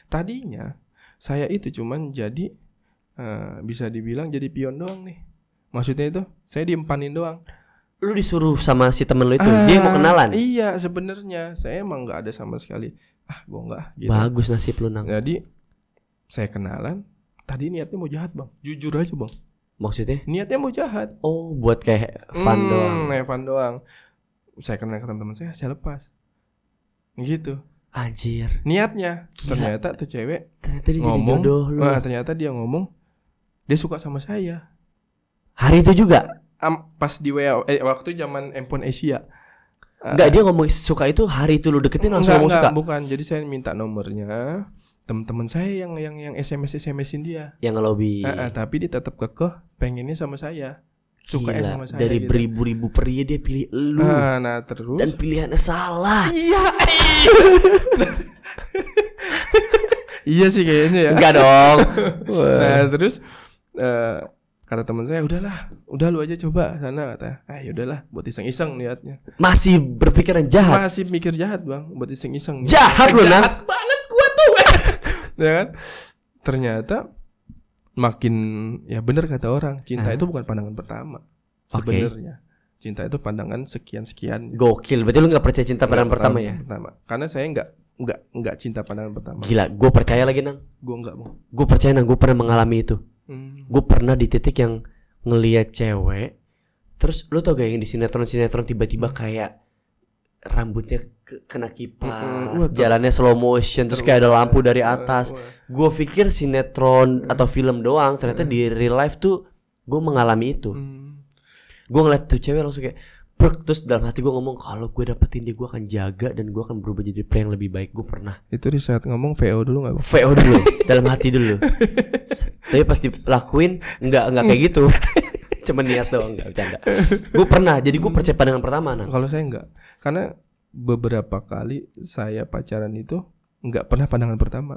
Tadinya saya itu cuman jadi bisa dibilang jadi pion doang nih. Maksudnya itu saya diempanin doang. Lu disuruh sama si temen lu itu, dia mau kenalan? Iya sebenarnya saya emang nggak ada sama sekali. Gue nggak. Gitu. Bagus nasib lu, Nang. Jadi saya kenalan. Tadi niatnya mau jahat bang, jujur aja bang. Maksudnya? Niatnya mau jahat. Oh, buat kayak fun doang. Fun doang. Saya kenal ke teman-teman saya lepas. Gitu. Anjir. Niatnya. Gila. Ternyata tuh cewek ternyata dia jadi jodoh lu. Ternyata dia ngomong dia suka sama saya. Hari itu juga? Pas di WA waktu zaman handphone Asia. Enggak, dia ngomong suka itu hari itu lu deketin langsung ngomong suka. Bukan. Jadi saya minta nomornya. Teman-teman saya yang SMS-in dia. Yang ngelobi. Tapi dia tetap kekeh pengennya sama saya. Sukanya sama saya. Dari gitu. beribu-ribu pria dia pilih lu. Nah terus. Dan pilihannya salah. Iya. Iya sih kayaknya ya. Enggak dong. Nah terus kata teman saya, udah lu aja coba sana kata. Yaudahlah buat iseng-iseng niatnya. Masih berpikiran jahat. Masih mikir jahat bang, buat iseng-iseng. Jahat lu, Nang. Jahat banget gua tuh. Ya kan? Ternyata makin ya benar kata orang, cinta itu bukan pandangan pertama. Sebenarnya cinta itu pandangan sekian-sekian. Gokil, berarti lu gak percaya cinta pandangan pertama ya? Pertama. Karena saya nggak cinta pandangan pertama. Gila, gue percaya lagi Nang. Gue nggak mau. Gue percaya Nang, gue pernah mengalami itu. Gue pernah di titik yang ngelihat cewek, terus lu tau gak yang di sinetron tiba-tiba kayak rambutnya kena kipas, jalannya slow motion, terus kayak ada lampu dari atas. Gue pikir sinetron atau film doang, ternyata di real life tuh gue mengalami itu. Gue ngeliat tuh cewek langsung kayak brek, terus dalam hati gue ngomong kalau gue dapetin dia gue akan jaga dan gue akan berubah jadi pria yang lebih baik. Gue pernah. Itu di saat ngomong VO dulu nggak? VO dulu, dalam hati dulu. Tapi pas dilakuin nggak kayak gitu. Cuma niat doang, nggak bercanda. Gue pernah, jadi gue percaya pandangan pertama. Kalau saya nggak, karena beberapa kali saya pacaran itu nggak pernah pandangan pertama.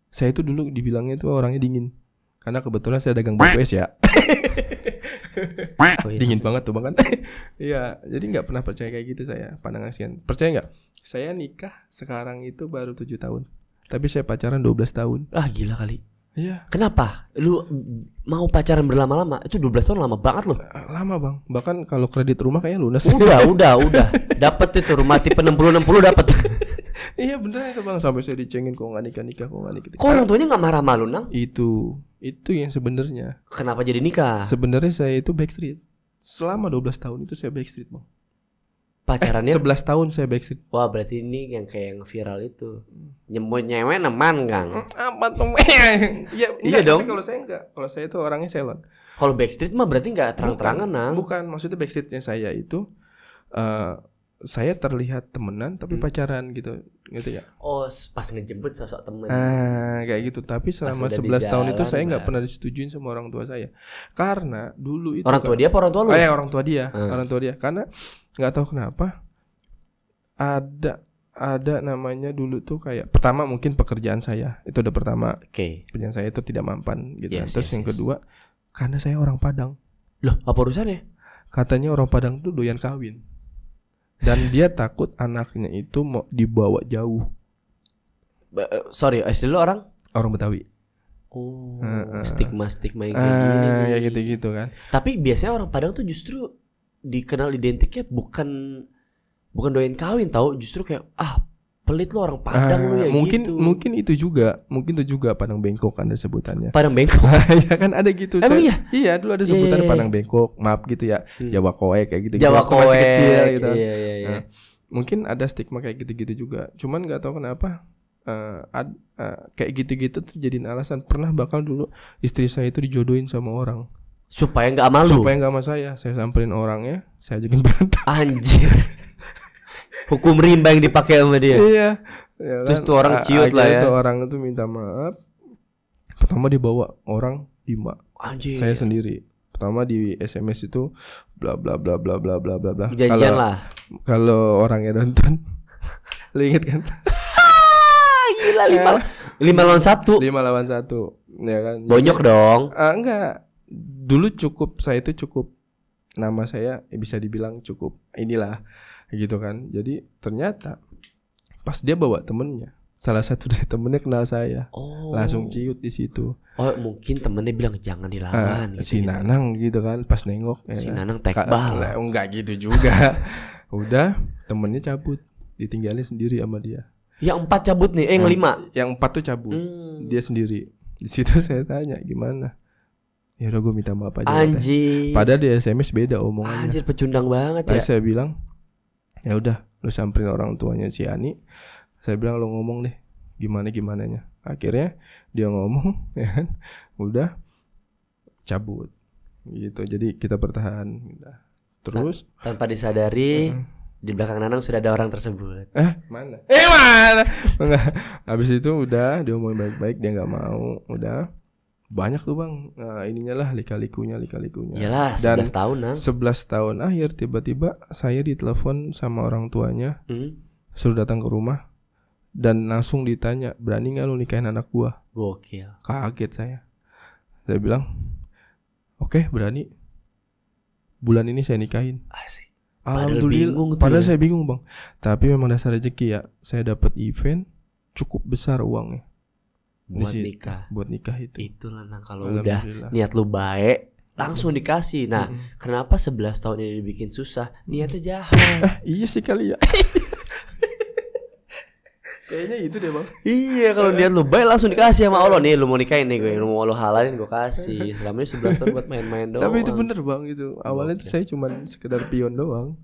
Saya itu dulu dibilangnya itu orangnya dingin, karena kebetulan saya dagang BWS ya. Oh, iya. Dingin banget tuh bang kan. Iya, jadi nggak pernah percaya kayak gitu saya pandangan sian. Percaya nggak? Saya nikah sekarang itu baru 7 tahun, tapi saya pacaran 12 tahun. Ah gila kali. Iya. Kenapa? Lu mau pacaran berlama-lama? Itu 12 tahun lama banget loh. Lama bang. Bahkan kalau kredit rumah kayaknya lunas. Udah. Dapat itu rumah tipe 60 dapat. Iya bener itu bang. Sampai saya dicengin kok nggak nikah. Kok orang tuanya nggak marah malu Nang? Itu yang sebenarnya. Kenapa jadi nikah? Sebenarnya saya itu backstreet. Selama 12 tahun itu saya backstreet bang. Pacarannya 11 tahun saya backstreet. Wah berarti ini yang kayak yang viral itu. Nyemut nyewe neman Kang. Apa tuh? Iya dong. Kalau saya enggak. Kalau saya itu orangnya selon. Kalau backstreet mah berarti nggak terang-terangan Nang. Bukan, maksudnya backstreetnya saya itu saya terlihat temenan tapi pacaran gitu ya. Oh pas ngejemput sosok temen. Kayak gitu. Tapi selama 11 tahun itu saya nggak pernah disetujuin sama orang tua saya. Karena dulu itu orang tua dia apa orang tua lu? Orang tua dia. Orang tua dia. Karena nggak tahu kenapa ada namanya dulu tuh kayak pertama mungkin pekerjaan saya itu udah pertama. Pekerjaan saya itu tidak mampan gitu. Terus yang kedua karena saya orang Padang. Loh apa urusannya? Katanya orang Padang tuh doyan kawin. Dan dia takut anaknya itu mau dibawa jauh. Sorry, asli lu orang Betawi. Oh, stigma yang kayak gini. Ya gitu kan. Tapi biasanya orang Padang tuh justru dikenal identiknya bukan doyan kawin tahu, justru kayak pelit lu orang Padang lu ya gitu. Mungkin itu juga Padang bengkok kan ada sebutannya. Padang bengkok. Ya kan ada gitu. Emang iya? Iya, dulu ada sebutan Padang bengkok, maaf gitu ya. Jawa koek kayak gitu. Jawa koek masih kecil gitu. Iya. Mungkin ada stigma kayak gitu-gitu juga. Cuman enggak tahu kenapa kayak gitu-gitu tuh jadiin alasan. Pernah bakal dulu istri saya itu dijodohin sama orang. Supaya enggak malu. Supaya enggak sama saya samperin orangnya, saya ajakin berantem. Anjir. Hukum rimba yang dipakai sama dia. Iya. Ya kan? Terus tuh orang ciut lah ya. Itu orang itu minta maaf. Pertama dibawa orang 5. Anjir. Saya sendiri. Pertama di SMS itu bla bla bla bla bla bla bla bla. Janjian lah. Kalau orangnya nonton. Lu inget kan? Gila 5 lawan 1. 5 lawan 1. Ya kan. Bonyok dong. Enggak. Dulu saya itu cukup nama saya bisa dibilang cukup inilah gitu kan. Jadi ternyata pas dia bawa temennya, salah satu dari temennya kenal saya. Langsung ciut di situ. Oh mungkin temennya bilang jangan dilawan gitu. Si Nanang gitu kan pas nengok si Nanang tekbal. Enggak gitu juga. Udah temennya cabut, ditinggalin sendiri sama dia. Yang 4 cabut nih, yang 5. Yang 4 tuh cabut. Dia sendiri. Di situ saya tanya gimana. Ya udah gue minta maaf aja. Anjir. Padahal di SMS beda omongannya. Anjir pecundang banget ya. Saya bilang ya udah lu samperin orang tuanya si Ani. Saya bilang lu ngomong deh gimananya. Akhirnya dia ngomong ya kan. Udah cabut. Gitu. Jadi kita bertahan. Terus tanpa disadari di belakang Nanang sudah ada orang tersebut. Mana? Mana? Enggak. Habis itu udah diomongin baik-baik, dia enggak mau. Udah banyak tuh bang, ininya lah lika-likunya. Iyalah 11 tahun Nang. 11 tahun akhir tiba-tiba saya ditelepon sama orang tuanya, suruh datang ke rumah dan langsung ditanya, berani nggak lu nikahin anak gua? Gokil. Kaget saya bilang, oke, berani. Bulan ini saya nikahin. Asik. Alhamdulillah. Padahal saya bingung bang, tapi memang dasar rezeki ya. Saya dapat event cukup besar uangnya. Buat nikah itu. Itulah Nang, kalau udah niat lu baik langsung dikasih. Nah, kenapa 11 tahun ini dibikin susah? Niatnya jahat. Iya sih kali ya. Kayaknya itu deh bang. Iya, kalau niat lu baik langsung dikasih sama Allah nih, lu mau nikahin nih gue, lu mau lu halalin gue kasih. Selama ini 11 tahun buat main-main doang. Tapi itu bener bang itu. Awalnya tuh saya cuma sekedar pion doang.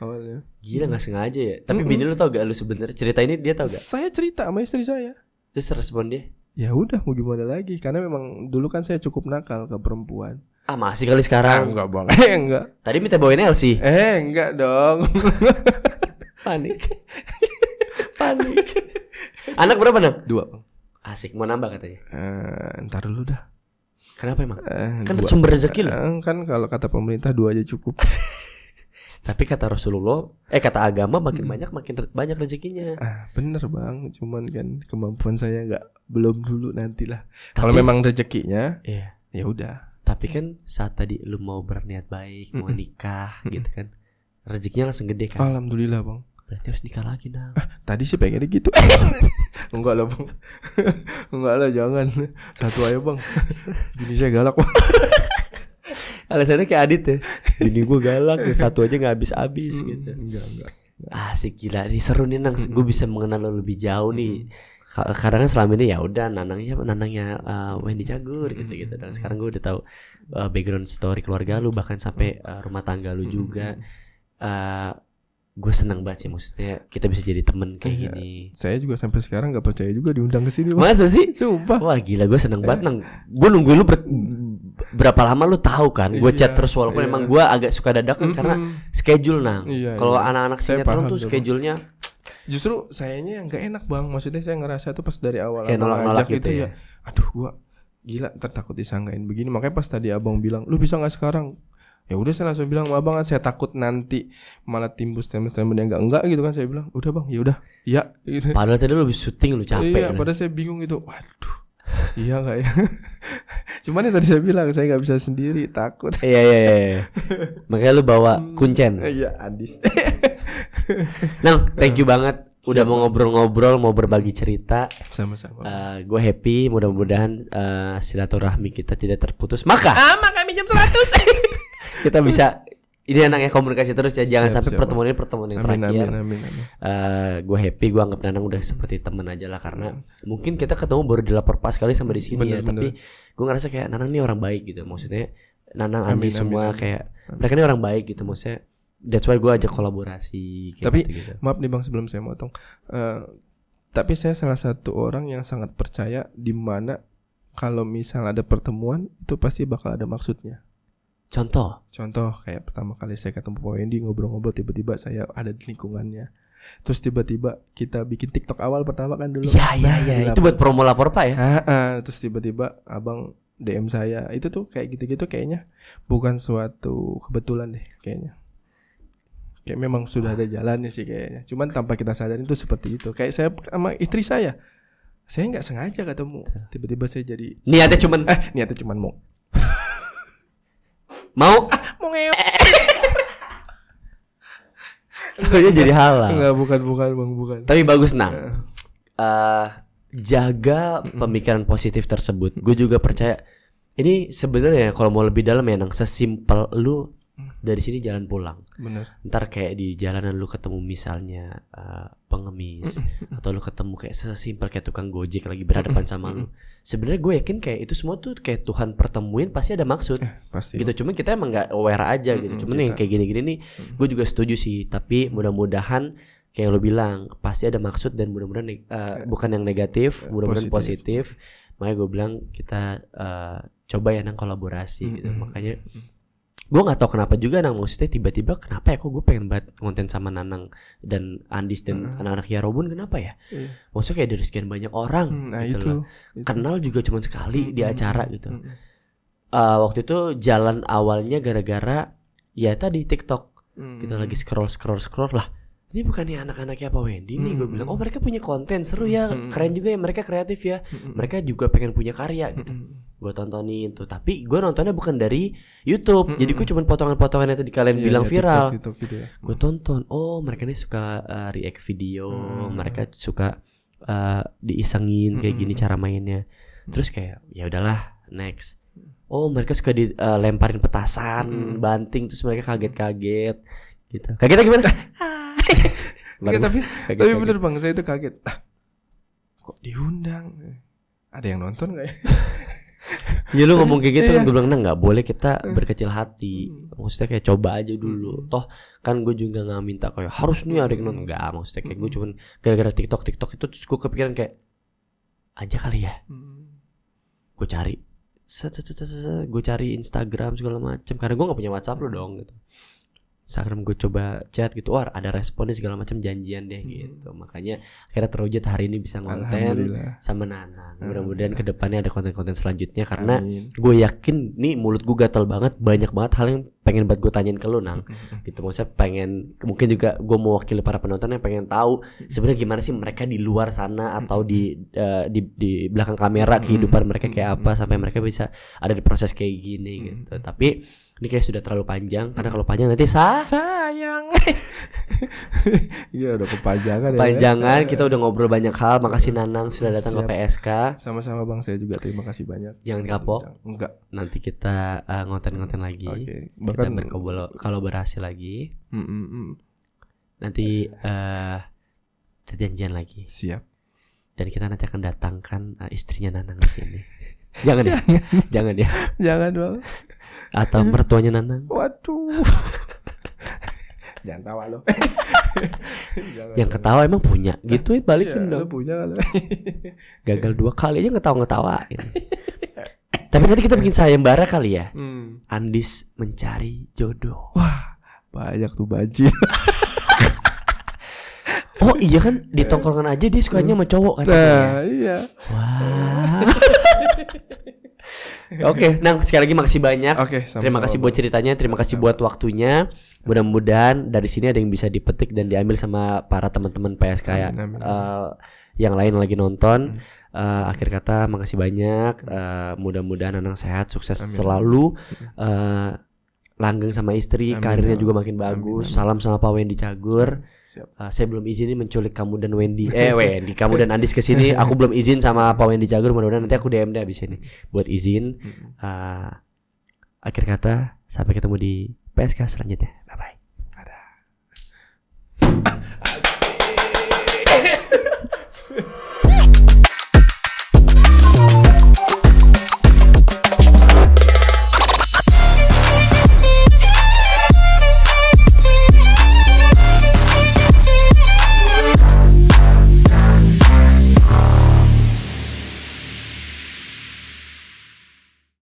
Awalnya. Gila nggak sengaja ya. Tapi bini lu tau gak lu sebenarnya cerita ini dia tau gak? Saya cerita sama istri saya. Terus respon dia? Ya udah mau gimana lagi? Karena memang dulu kan saya cukup nakal ke perempuan. Ah masih kali sekarang? Enggak bang. Enggak. Tadi minta bawain Elsie. Enggak dong. Panik. Panik. Anak berapa Nang? 2 bang. Asik mau nambah katanya. Ntar dulu dah. Kenapa emang? Kan 2. sumber rezeki loh. Kan kalau kata pemerintah 2 aja cukup. Tapi kata Rasulullah, kata agama makin banyak rezekinya. Bener bang, cuman kan kemampuan saya belum dulu nantilah. Kalau memang rezekinya, iya. Ya udah. Tapi kan saat tadi lu mau berniat baik, mau nikah, gitu kan, rezekinya langsung gede kan. Alhamdulillah bang. Berarti harus nikah lagi Nang. Tadi sih pengennya gitu. Enggak lah bang. Enggak lah jangan. Satu aja bang. Bini saya galak bang. Alasannya kayak Adit ya. Bini gue galak, satu aja gak habis-habis gitu. Enggak. Asik gila, ini seru nih Nang. Gue bisa mengenal lo lebih jauh nih. Karena kan selama ini ya udah nanangnya Wendy Cagur gitu. Dan sekarang gue udah tahu background story keluarga lu, bahkan sampai rumah tangga lu juga. Gue senang banget sih, maksudnya kita bisa jadi temen kayak gini. Saya juga sampai sekarang gak percaya juga diundang ke sini. Masa sih? Sumpah. Wah gila, gue seneng banget Nang. Gue nunggu lu berapa lama lu tahu kan? Gue chat terus walaupun emang gue agak suka dadakan karena schedule Nang. Kalau anak-anak sinetron tuh schedule-nya. Justru sayanya yang gak enak bang. Maksudnya saya ngerasa tuh pas dari awal kayak nolak-nolak gitu ya. Aduh gue gila tertakut disangkain begini. Makanya pas tadi abang bilang lu bisa gak sekarang? Ya udah saya langsung bilang sama abang, saya takut nanti malah timbul statement yang enggak gitu kan. Saya bilang udah bang, ya udah, iya gitu. Padahal tadi lu habis syuting, lu capek. Iya, padahal saya bingung gitu. Waduh, iya nggak ya? Cuman yang tadi saya bilang saya nggak bisa sendiri, takut. Iya. Makanya lu bawa kuncen. Iya, Adis. Nang, thank you banget. Udah mau ngobrol-ngobrol, mau berbagi cerita. Sama-sama. Gue happy, mudah-mudahan silaturahmi kita tidak terputus. Maka minjem 100. kita bisa ini anaknya komunikasi terus ya, jangan sampai pertemuan ini pertemuan yang terakhir. Amin. Gue happy, gue anggap Nanang udah seperti teman aja lah, karena mungkin kita ketemu baru dilapor pas kali sama di sini ya, tapi gue ngerasa kayak Nanang ini orang baik gitu, maksudnya Nanang, Andi semua kayak mereka ini orang baik gitu, maksudnya that's why gue ajak kolaborasi. Tapi gitu. maaf nih bang sebelum saya motong, tapi saya salah satu orang yang sangat percaya di mana kalau misal ada pertemuan itu pasti bakal ada maksudnya. Contoh kayak pertama kali saya ketemu Pak Wendy, ngobrol-ngobrol, tiba-tiba saya ada di lingkungannya. Terus tiba-tiba kita bikin TikTok awal pertama kan dulu. Iya. Itu buat promo lapor Pak ya. Terus tiba-tiba abang DM saya. Itu tuh kayak gitu-gitu kayaknya bukan suatu kebetulan deh kayaknya. Kayak memang sudah ada jalannya sih kayaknya. Cuman tanpa kita sadarin itu seperti itu. Kayak saya sama istri saya nggak sengaja ketemu. Tiba-tiba saya jadi niatnya cuman mau ngewe. Itu jadi halal. Enggak, bukan bang, bukan. Tapi bagus Nang. Jaga pemikiran positif tersebut. Gue juga percaya ini sebenarnya kalau mau lebih dalam ya Nang, sesimpel lu dari sini jalan pulang. Bener. Ntar kayak di jalanan lu ketemu misalnya pengemis atau lu ketemu kayak sesimpel kayak tukang gojek lagi berhadapan sama lu. Sebenarnya gue yakin kayak itu semua tuh kayak Tuhan pertemuin pasti ada maksud. Pasti. Gitu. Cuman kita emang nggak aware aja gitu. Cuman yang kayak gini-gini nih, gue juga setuju sih. Tapi mudah-mudahan kayak lo bilang pasti ada maksud dan mudah-mudahan bukan yang negatif, mudah-mudahan positif. Makanya gue bilang kita coba ya Nang kolaborasi gitu. Makanya gue nggak tahu kenapa juga Nang, maksudnya tiba-tiba kenapa ya kok gue pengen banget konten sama Nanang dan Andis dan anak-anak Yarobun, kenapa ya? Maksudnya kayak dari sekian banyak orang gitu loh. Kenal juga cuma sekali di acara gitu. Waktu itu jalan awalnya gara-gara ya tadi TikTok. Kita lagi scroll lah. Ini bukannya anak-anaknya Pak Wendy nih, gue bilang, oh mereka punya konten seru ya, keren juga ya, mereka kreatif ya, mereka juga pengen punya karya gitu. Gue tontonin tuh, tapi gue nontonnya bukan dari YouTube, jadi gue cuma potongan-potongan yang tadi kalian bilang viral. Gue tonton, oh mereka ini suka react video, mereka suka diisengin kayak gini cara mainnya. Terus kayak ya udahlah next. Oh mereka suka dilemparin petasan, banting, terus mereka kaget-kaget gitu. Kagetnya gimana? Tapi bener bang, saya itu kaget. diundang. Ada yang nonton nggak ya? Ya lu ngomong kayak gitu kan gue bilang, nah nggak boleh kita berkecil hati. Maksudnya kayak coba aja dulu. Toh kan gue juga nggak minta kayak harus nih ada yang nonton. Enggak, maksudnya kayak gue cuman gara-gara TikTok itu terus gue kepikiran kayak aja kali ya. Gue cari, gue cari Instagram segala macam karena gue nggak punya WhatsApp lo dong gitu. Instagram gue coba chat gitu, wah ada responnya segala macam, janjian deh gitu. Makanya akhirnya terwujud hari ini bisa konten sama Nanang. Mudah-mudahan kedepannya ada konten-konten selanjutnya karena gue yakin nih mulut gue gatal banget, banyak banget hal yang pengen buat gue tanyain ke lu Nang. Gitu maksudnya pengen, mungkin juga gue mewakili para penonton yang pengen tahu sebenarnya gimana sih mereka di luar sana atau di belakang kamera kehidupan mereka kayak apa sampai mereka bisa ada di proses kayak gini gitu. Tapi ini kayak sudah terlalu panjang karena kalau panjang nanti sayang. Iya udah kepanjangan ya. Panjangan, kita udah ngobrol banyak hal. Makasih Nanang sudah datang ke PSK. Sama-sama Bang, saya juga terima kasih banyak. Jangan kapok. Enggak. Nanti kita ngonten-ngonten lagi. Oke. Kita berkolaborasi lagi. Nanti janjian lagi. Siap. Dan kita nanti akan datangkan istrinya Nanang di sini. Jangan ya. Jangan ya. Jangan Bang. Atau mertuanya Nanang. Waduh. Jangan tawa lo. Yang ketawa emang punya. Gituin balikin dong. Punya kan. Gagal 2 kali aja ngetawa-ngetawa gitu. Tapi nanti kita bikin sayembara kali ya. Andis mencari jodoh. Wah, banyak tuh bajil. Oh iya kan di tongkrongan aja dia sukanya sama cowok katanya. Nah, iya. Wah. Oke, Nang sekali lagi makasih banyak. Terima kasih buat ceritanya, terima kasih buat waktunya. Mudah-mudahan dari sini ada yang bisa dipetik dan diambil sama para teman-teman PSK ya. Yang lain lagi nonton. Akhir kata makasih banyak. Mudah-mudahan Nanang sehat, sukses selalu. Langgeng sama istri, karirnya juga makin bagus. Salam sama Pak Wendy Cagur. Saya belum izin menculik kamu dan Wendy. Wendy, kamu dan Andis kesini. Aku belum izin sama Pak Wendy Cagur. Mudah-mudahan nanti aku DM deh abis ini buat izin. Akhir kata, sampai ketemu di PSK selanjutnya. Bye bye.